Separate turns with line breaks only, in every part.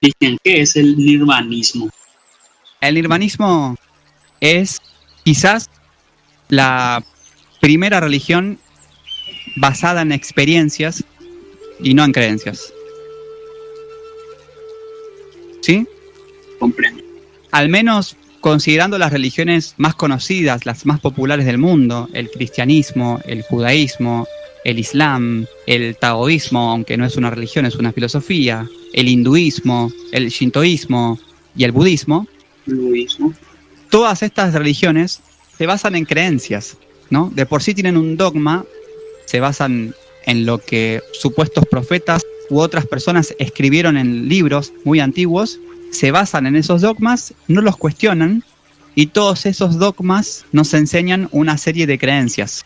Cristian, ¿qué es el nirvanismo?
El nirvanismo es quizás la primera religión basada en experiencias y no en creencias. ¿Sí?
Comprendo.
Al menos considerando las religiones más conocidas, las más populares del mundo, el cristianismo, el judaísmo, el islam, el taoísmo, aunque no es una religión, es una filosofía, el hinduismo, el shintoísmo y el budismo,
Luismo.
todas estas religiones se basan en creencias, ¿no? De por sí tienen un dogma, se basan en lo que supuestos profetas u otras personas escribieron en libros muy antiguos, se basan en esos dogmas, no los cuestionan, y todos esos dogmas nos enseñan una serie de creencias.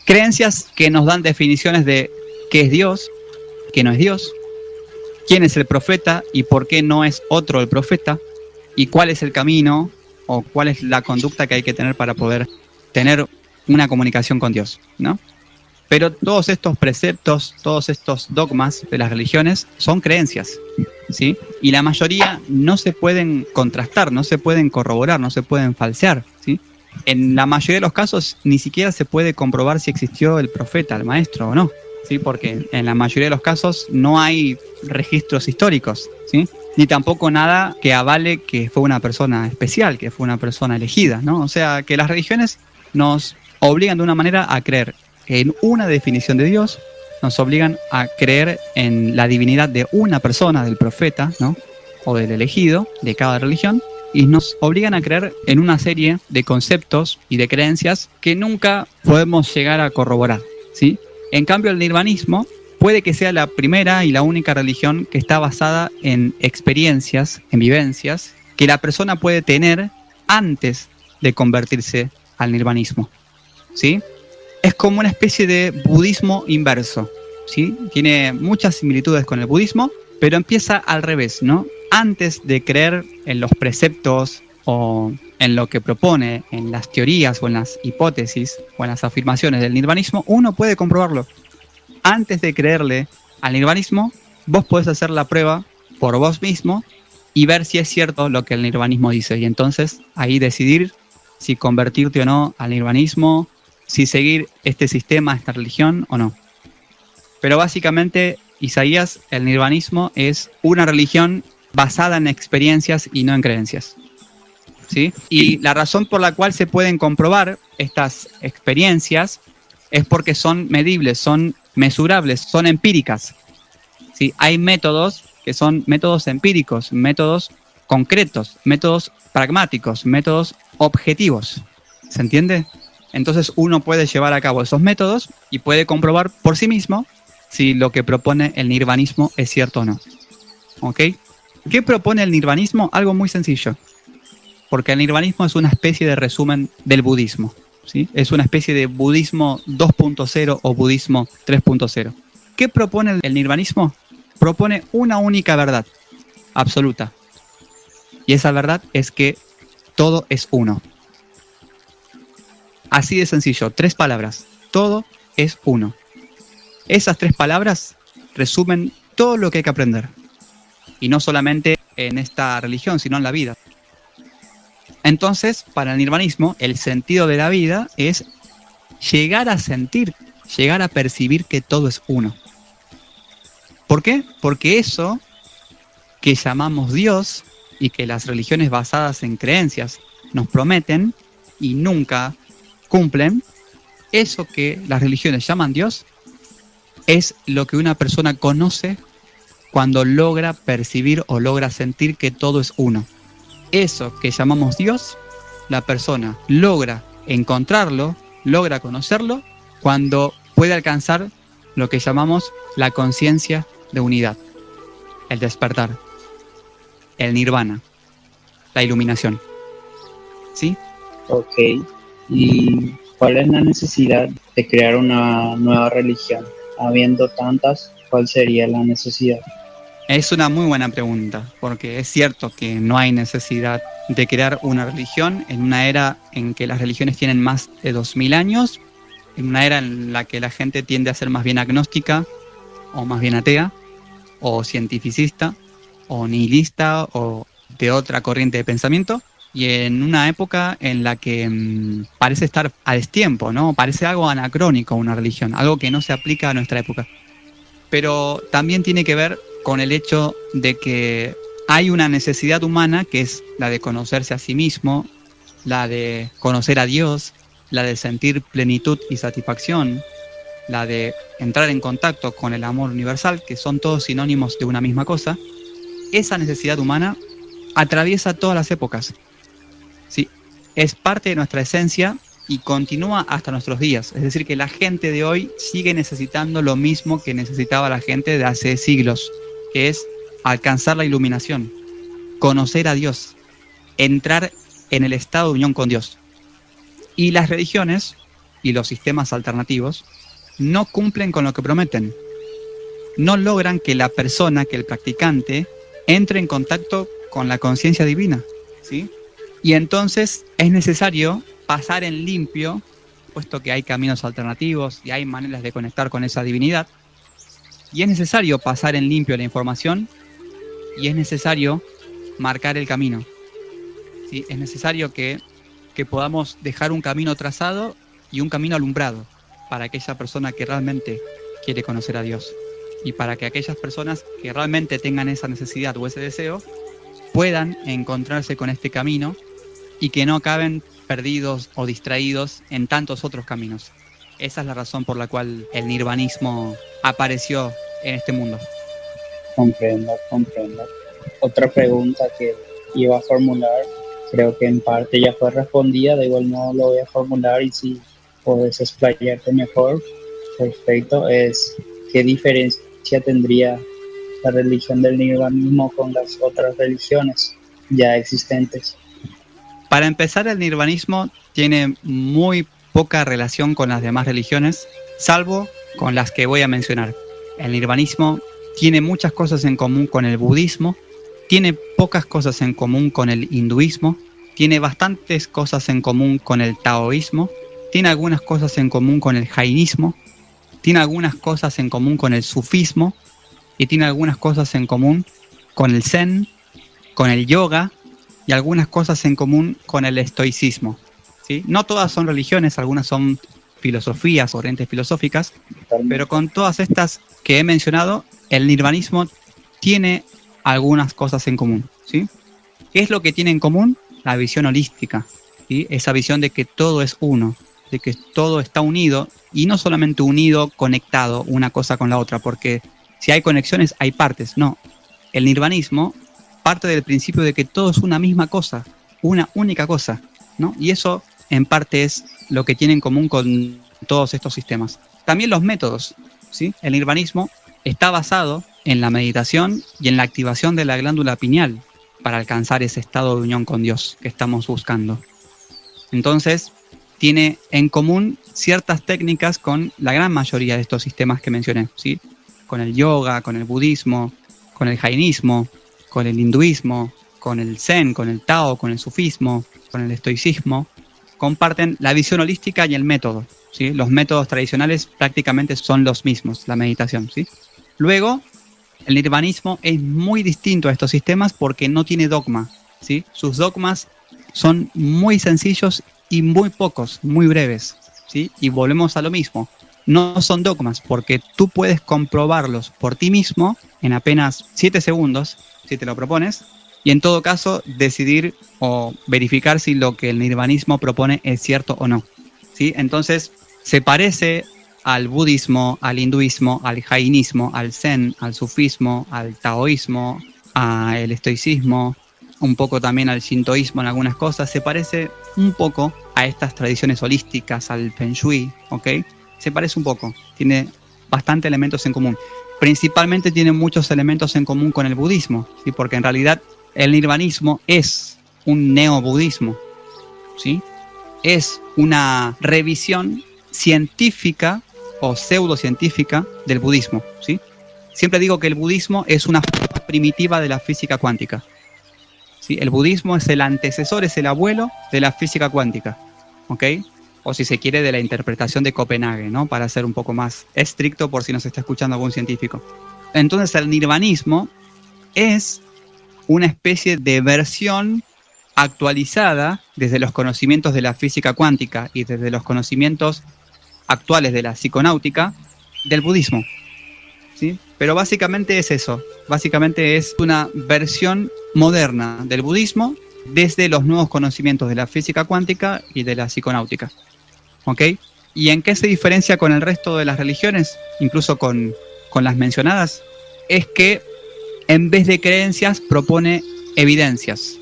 Creencias que nos dan definiciones de qué es Dios, qué no es Dios, quién es el profeta y por qué no es otro el profeta, y cuál es el camino o cuál es la conducta que hay que tener para poder tener una comunicación con Dios, ¿no? Pero todos estos preceptos, todos estos dogmas de las religiones son creencias, ¿sí? Y la mayoría no se pueden contrastar, no se pueden corroborar, no se pueden falsear, ¿sí? En la mayoría de los casos ni siquiera se puede comprobar si existió el profeta, el maestro o no, ¿sí? Porque en la mayoría de los casos no hay registros históricos, ¿sí? Ni tampoco nada que avale que fue una persona especial, que fue una persona elegida, ¿no? O sea, que las religiones nos obligan de una manera a creer en una definición de Dios, nos obligan a creer en la divinidad de una persona, del profeta, ¿no? O del elegido de cada religión, y nos obligan a creer en una serie de conceptos y de creencias que nunca podemos llegar a corroborar, ¿sí? En cambio, el nirvanismo puede que sea la primera y la única religión que está basada en experiencias, en vivencias, que la persona puede tener antes de convertirse al nirvanismo, ¿sí? Es como una especie de budismo inverso, ¿sí? Tiene muchas similitudes con el budismo, pero empieza al revés, ¿no? Antes de creer en los preceptos o en lo que propone, en las teorías o en las hipótesis o en las afirmaciones del nirvanismo, uno puede comprobarlo. Antes de creerle al nirvanismo, vos podés hacer la prueba por vos mismo y ver si es cierto lo que el nirvanismo dice. Y entonces ahí decidir si convertirte o no al nirvanismo, si seguir este sistema, esta religión o no. Pero básicamente, Isaías, el nirvanismo es una religión basada en experiencias y no en creencias, ¿sí? Y la razón por la cual se pueden comprobar estas experiencias es porque son medibles, son mesurables, son empíricas, ¿sí? Hay métodos que son métodos empíricos, métodos concretos, métodos pragmáticos, métodos objetivos. ¿Se entiende? Entonces uno puede llevar a cabo esos métodos y puede comprobar por sí mismo si lo que propone el nirvanismo es cierto o no. ¿Ok? ¿Qué propone el nirvanismo? Algo muy sencillo. Porque el nirvanismo es una especie de resumen del budismo, ¿sí? Es una especie de budismo 2.0 o budismo 3.0. ¿Qué propone el nirvanismo? Propone una única verdad, absoluta. Y esa verdad es que todo es uno. Así de sencillo, 3 palabras. Todo es uno. Esas 3 palabras resumen todo lo que hay que aprender. Y no solamente en esta religión, sino en la vida. Entonces, para el nirvanismo, el sentido de la vida es llegar a sentir, llegar a percibir que todo es uno. ¿Por qué? Porque eso que llamamos Dios y que las religiones basadas en creencias nos prometen y nunca cumplen, eso que las religiones llaman Dios es lo que una persona conoce cuando logra percibir o logra sentir que todo es uno. Eso que llamamos Dios, la persona logra encontrarlo, logra conocerlo, cuando puede alcanzar lo que llamamos la conciencia de unidad, el despertar, el nirvana, la iluminación. ¿Sí?
Ok. ¿Y cuál es la necesidad de crear una nueva religión? Habiendo tantas, ¿cuál sería la necesidad?
Es una muy buena pregunta, porque es cierto que no hay necesidad de crear una religión en una era en que las religiones tienen más de 2000 años, en una era en la que la gente tiende a ser más bien agnóstica, o más bien atea, o cientificista, o nihilista o de otra corriente de pensamiento, y en una época en la que parece estar a destiempo, ¿no? Parece algo anacrónico una religión, algo que no se aplica a nuestra época. Pero también tiene que ver con el hecho de que hay una necesidad humana que es la de conocerse a sí mismo, la de conocer a Dios, la de sentir plenitud y satisfacción, la de entrar en contacto con el amor universal, que son todos sinónimos de una misma cosa. Esa necesidad humana atraviesa todas las épocas. ¿Sí? Es parte de nuestra esencia y continúa hasta nuestros días. Es decir, que la gente de hoy sigue necesitando lo mismo que necesitaba la gente de hace siglos, que es alcanzar la iluminación, conocer a Dios, entrar en el estado de unión con Dios. Y las religiones y los sistemas alternativos no cumplen con lo que prometen. No logran que la persona, que el practicante, entre en contacto con la conciencia divina, ¿sí? Y entonces es necesario pasar en limpio, puesto que hay caminos alternativos y hay maneras de conectar con esa divinidad, y es necesario pasar en limpio la información y es necesario marcar el camino, ¿sí? Es necesario que podamos dejar un camino trazado y un camino alumbrado para aquella persona que realmente quiere conocer a Dios, y para que aquellas personas que realmente tengan esa necesidad o ese deseo puedan encontrarse con este camino y que no acaben perdidos o distraídos en tantos otros caminos. Esa es la razón por la cual el nirvanismo apareció en este mundo.
Comprendo. Otra pregunta que iba a formular, creo que en parte ya fue respondida, de igual modo lo voy a formular y si puedes explayarte mejor, perfecto, es ¿qué diferencia tendría la religión del nirvanismo con las otras religiones ya existentes?
Para empezar, el nirvanismo tiene muy poca relación con las demás religiones, salvo con las que voy a mencionar. El nirvanismo tiene muchas cosas en común con el budismo, tiene pocas cosas en común con el hinduismo, tiene bastantes cosas en común con el taoísmo, tiene algunas cosas en común con el jainismo, tiene algunas cosas en común con el sufismo y tiene algunas cosas en común con el zen, con el yoga y algunas cosas en común con el estoicismo, ¿sí? No todas son religiones, algunas son filosofías, corrientes filosóficas, pero con todas estas que he mencionado, el nirvanismo tiene algunas cosas en común, ¿sí? ¿Qué es lo que tiene en común? La visión holística, ¿sí? Esa visión de que todo es uno, de que todo está unido, y no solamente unido, conectado una cosa con la otra, porque si hay conexiones hay partes. No, el nirvanismo parte del principio de que todo es una misma cosa, una única cosa, ¿no? Y eso en parte es lo que tiene en común con todos estos sistemas. También los métodos, ¿sí? El nirvanismo está basado en la meditación y en la activación de la glándula pineal para alcanzar ese estado de unión con Dios que estamos buscando. Entonces, tiene en común ciertas técnicas con la gran mayoría de estos sistemas que mencioné, ¿sí? Con el yoga, con el budismo, con el jainismo, con el hinduismo, con el zen, con el tao, con el sufismo, con el estoicismo. Comparten la visión holística y el método, ¿sí? Los métodos tradicionales prácticamente son los mismos, la meditación, ¿sí? Luego, el nirvanismo es muy distinto a estos sistemas porque no tiene dogma, ¿sí? Sus dogmas son muy sencillos y muy pocos, muy breves, ¿sí? Y volvemos a lo mismo. No son dogmas porque tú puedes comprobarlos por ti mismo en apenas 7 segundos, si te lo propones, y en todo caso decidir o verificar si lo que el nirvanismo propone es cierto o no, ¿sí? Entonces se parece al budismo, al hinduismo, al jainismo, al zen, al sufismo, al taoísmo, al estoicismo, un poco también al shintoísmo en algunas cosas. Se parece un poco a estas tradiciones holísticas, al feng shui, ¿ok? Se parece un poco, tiene bastante elementos en común. Principalmente tiene muchos elementos en común con el budismo, ¿sí? Porque en realidad el nirvanismo es un neobudismo, ¿sí? Es una revisión científica o pseudocientífica del budismo, ¿sí? Siempre digo que el budismo es una forma primitiva de la física cuántica, ¿sí? El budismo es el antecesor, es el abuelo de la física cuántica, ¿ok? O si se quiere, de la interpretación de Copenhague, ¿no? Para ser un poco más estricto por si nos está escuchando algún científico. Entonces el nirvanismo es una especie de versión actualizada desde los conocimientos de la física cuántica y desde los conocimientos actuales de la psiconáutica del budismo, ¿sí? Pero básicamente es eso, básicamente es una versión moderna del budismo desde los nuevos conocimientos de la física cuántica y de la psiconáutica, ¿ok? ¿Y en qué se diferencia con el resto de las religiones, incluso con las mencionadas? Es que en vez de creencias propone evidencias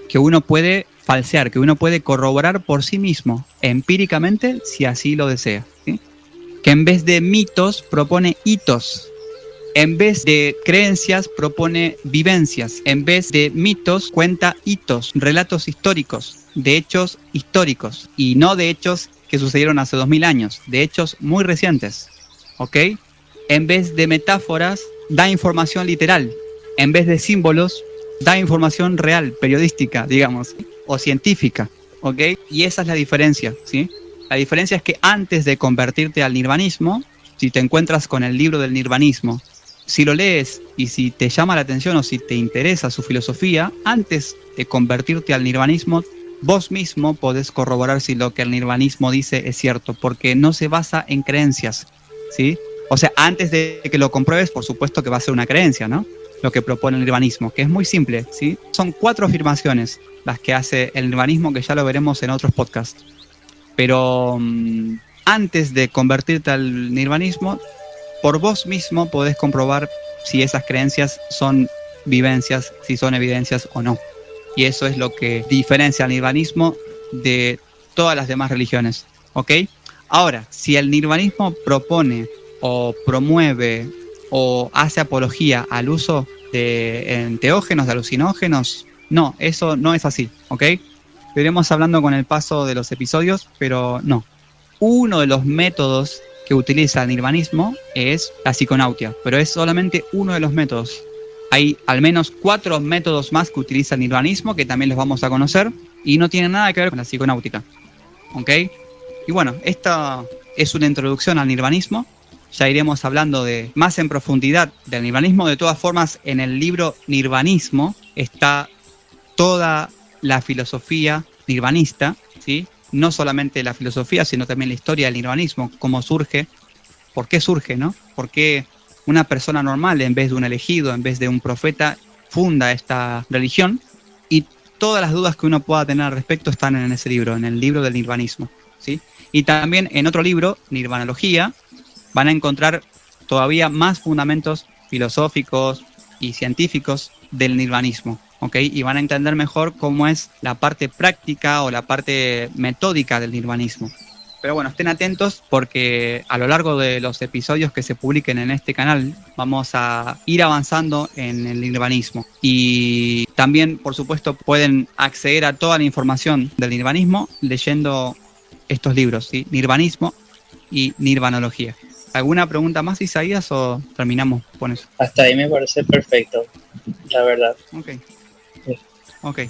que uno puede falsear, que uno puede corroborar por sí mismo, empíricamente, si así lo desea, ¿sí? Que en vez de mitos propone hitos, en vez de creencias propone vivencias, en vez de mitos cuenta hitos, relatos históricos, de hechos históricos, y no de hechos que sucedieron hace 2000 años, de hechos muy recientes, ¿ok? En vez de metáforas, da información literal, en vez de símbolos, da información real, periodística, digamos, o científica, ¿ok? Y esa es la diferencia, ¿sí? La diferencia es que antes de convertirte al nirvanismo, si te encuentras con el libro del nirvanismo, si lo lees y si te llama la atención o si te interesa su filosofía, antes de convertirte al nirvanismo, vos mismo podés corroborar si lo que el nirvanismo dice es cierto, porque no se basa en creencias, ¿sí? O sea, antes de que lo compruebes, por supuesto que va a ser una creencia, ¿no? Lo que propone el nirvanismo, que es muy simple, ¿sí? Son 4 afirmaciones las que hace el nirvanismo, que ya lo veremos en otros podcasts. Pero antes de convertirte al nirvanismo, por vos mismo podés comprobar si esas creencias son vivencias, si son evidencias o no. Y eso es lo que diferencia al nirvanismo de todas las demás religiones, ¿ok? Ahora, si el nirvanismo propone o promueve o hace apología al uso de enteógenos, de alucinógenos, no, eso no es así, ¿ok? Lo iremos hablando con el paso de los episodios, pero no. Uno de los métodos que utiliza el nirvanismo es la psiconautia, pero es solamente uno de los métodos. Hay al menos 4 métodos más que utiliza el nirvanismo, que también los vamos a conocer, y no tienen nada que ver con la psiconáutica, ¿ok? Y bueno, esta es una introducción al nirvanismo. Ya iremos hablando de más en profundidad del nirvanismo. De todas formas, en el libro Nirvanismo está toda la filosofía nirvanista, ¿sí? No solamente la filosofía, sino también la historia del nirvanismo, cómo surge, por qué surge, ¿no? Por qué una persona normal, en vez de un elegido, en vez de un profeta, funda esta religión. Y todas las dudas que uno pueda tener al respecto están en ese libro, en el libro del nirvanismo, ¿sí? Y también en otro libro, Nirvanología, van a encontrar todavía más fundamentos filosóficos y científicos del nirvanismo, ¿ok? Y van a entender mejor cómo es la parte práctica o la parte metódica del nirvanismo. Pero bueno, estén atentos porque a lo largo de los episodios que se publiquen en este canal vamos a ir avanzando en el nirvanismo. Y también, por supuesto, pueden acceder a toda la información del nirvanismo leyendo estos libros, ¿sí? Nirvanismo y Nirvanología. ¿Alguna pregunta más, Isaías, o terminamos con eso?
Hasta ahí me parece perfecto, la verdad.
Ok.
Sí.
Ok.